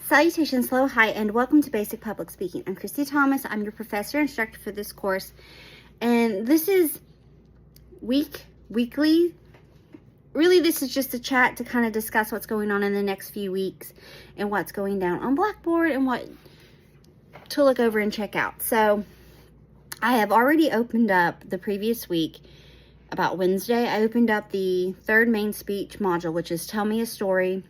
Salutations, hello, hi, and welcome to Basic Public Speaking. I'm Christy Thomas. I'm your professor instructor for this course, and this is weekly. Really, this is just a chat to kind of discuss what's going on in the next few weeks and what's going down on Blackboard and what to look over and check out. So, I have already opened up the previous week. About Wednesday, I opened up the third main speech module, which is Tell Me a Story.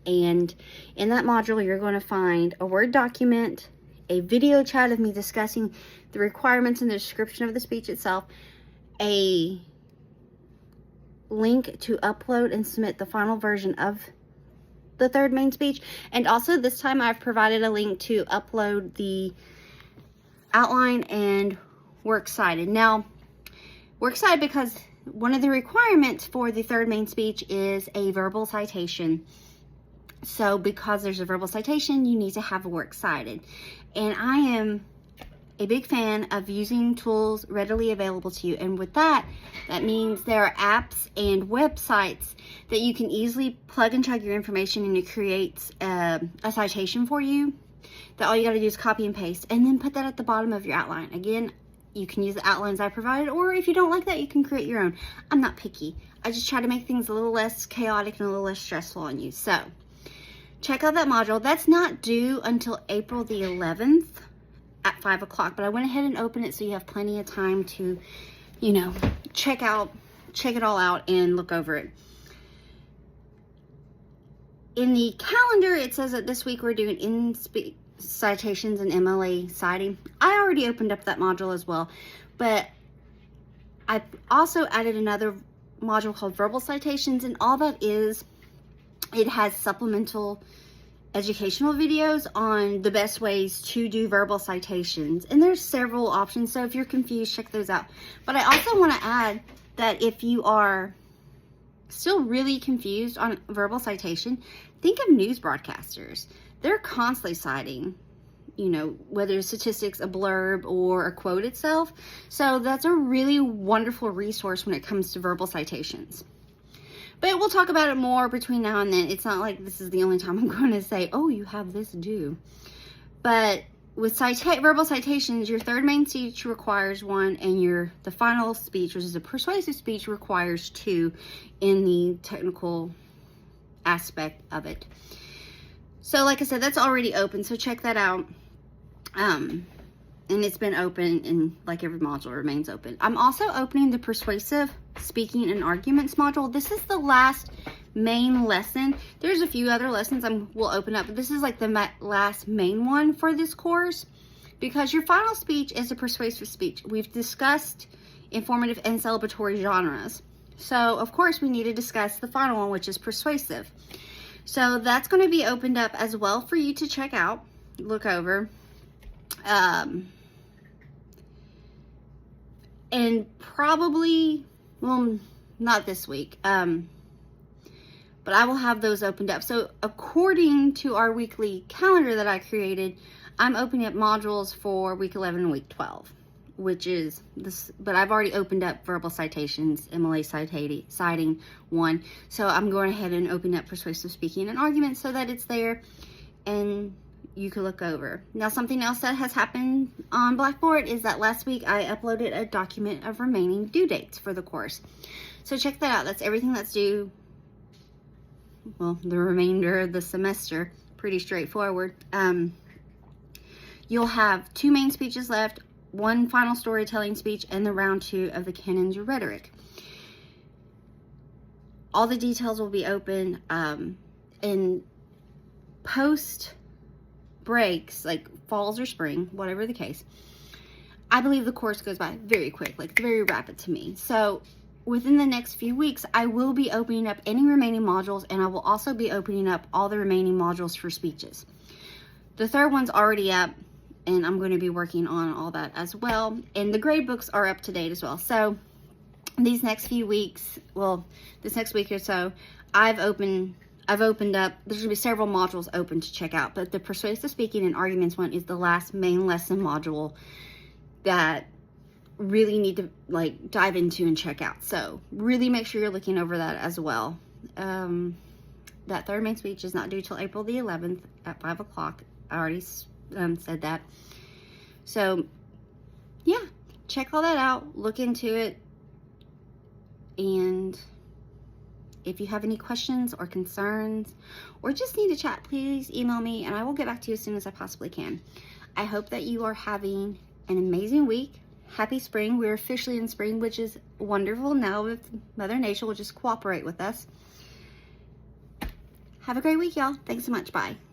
And in that module, you're going to find a Word document, a video chat of me discussing the requirements and the description of the speech itself, a link to upload and submit the final version of the third main speech. And also this time I've provided a link to upload the outline and works cited. Now, works cited because one of the requirements for the third main speech is a verbal citation. So because there's a verbal citation, you need to have a works cited. And I am a big fan of using tools readily available to you. And with that, that means there are apps and websites that you can easily plug and chug your information, and it creates a citation for you that all you got to do is copy and paste and then put that at the bottom of your outline. Again, you can use the outlines I provided, or if you don't like that, you can create your own. I'm not picky. I just try to make things a little less chaotic and a little less stressful on you. So check out that module. That's not due until April the 11th at 5 o'clock, but I went ahead and opened it so you have plenty of time to, check it all out and look over it. In the calendar, it says that this week we're doing in-speech citations and MLA citing. I already opened up that module as well, but I also added another module called verbal citations, and all that is, it has supplemental educational videos on the best ways to do verbal citations. And there's several options, so if you're confused, check those out. But I also want to add that if you are still really confused on verbal citation, think of news broadcasters. They're constantly citing, whether it's statistics, a blurb, or a quote itself. So that's a really wonderful resource when it comes to verbal citations. But we'll talk about it more between now and then. It's not like this is the only time I'm going to say, oh, you have this due. But with verbal citations, your third main speech requires 1, and the final speech, which is a persuasive speech, requires 2 in the technical aspect of it. So like I said, that's already open, so check that out. And it's been open, and like every module, remains open. I'm also opening the persuasive speaking and arguments module. This is the last main lesson. There's a few other lessons we'll open up, but this is like the last main one for this course, because your final speech is a persuasive speech. We've discussed informative and celebratory genres. So of course we need to discuss the final one, which is persuasive. So that's going to be opened up as well for you to check out, look over. And probably, well, not this week, but I will have those opened up. So according to our weekly calendar that I created, I'm opening up modules for week 11 and week 12, which is this, but I've already opened up verbal citations, MLA citing 1. So I'm going ahead and open up persuasive speaking and arguments so that it's there and you can look over. Now, something else that has happened on Blackboard is that last week I uploaded a document of remaining due dates for the course. So check that out. That's everything that's due, well, the remainder of the semester. Pretty straightforward. You'll have 2 main speeches left, 1 final storytelling speech, and the round 2 of the canons of rhetoric. All the details will be open, and post breaks, like falls or spring, whatever the case, I believe the course goes by very quick, like very rapid to me. So within the next few weeks, I will be opening up any remaining modules, and I will also be opening up all the remaining modules for speeches. The third one's already up, and I'm going to be working on all that as well. And the grade books are up to date as well. So these next few weeks, well, this next week or so, I've opened up, there's going to be several modules open to check out, but the persuasive speaking and arguments one is the last main lesson module that really need to dive into and check out. So really make sure you're looking over that as well. that third main speech is not due till April the 11th at 5 o'clock. I already said that. So, yeah, check all that out. Look into it. And if you have any questions or concerns or just need to chat, please email me and I will get back to you as soon as I possibly can. I hope that you are having an amazing week. Happy spring. We're officially in spring, which is wonderful now if Mother Nature will just cooperate with us. Have a great week, y'all. Thanks so much. Bye.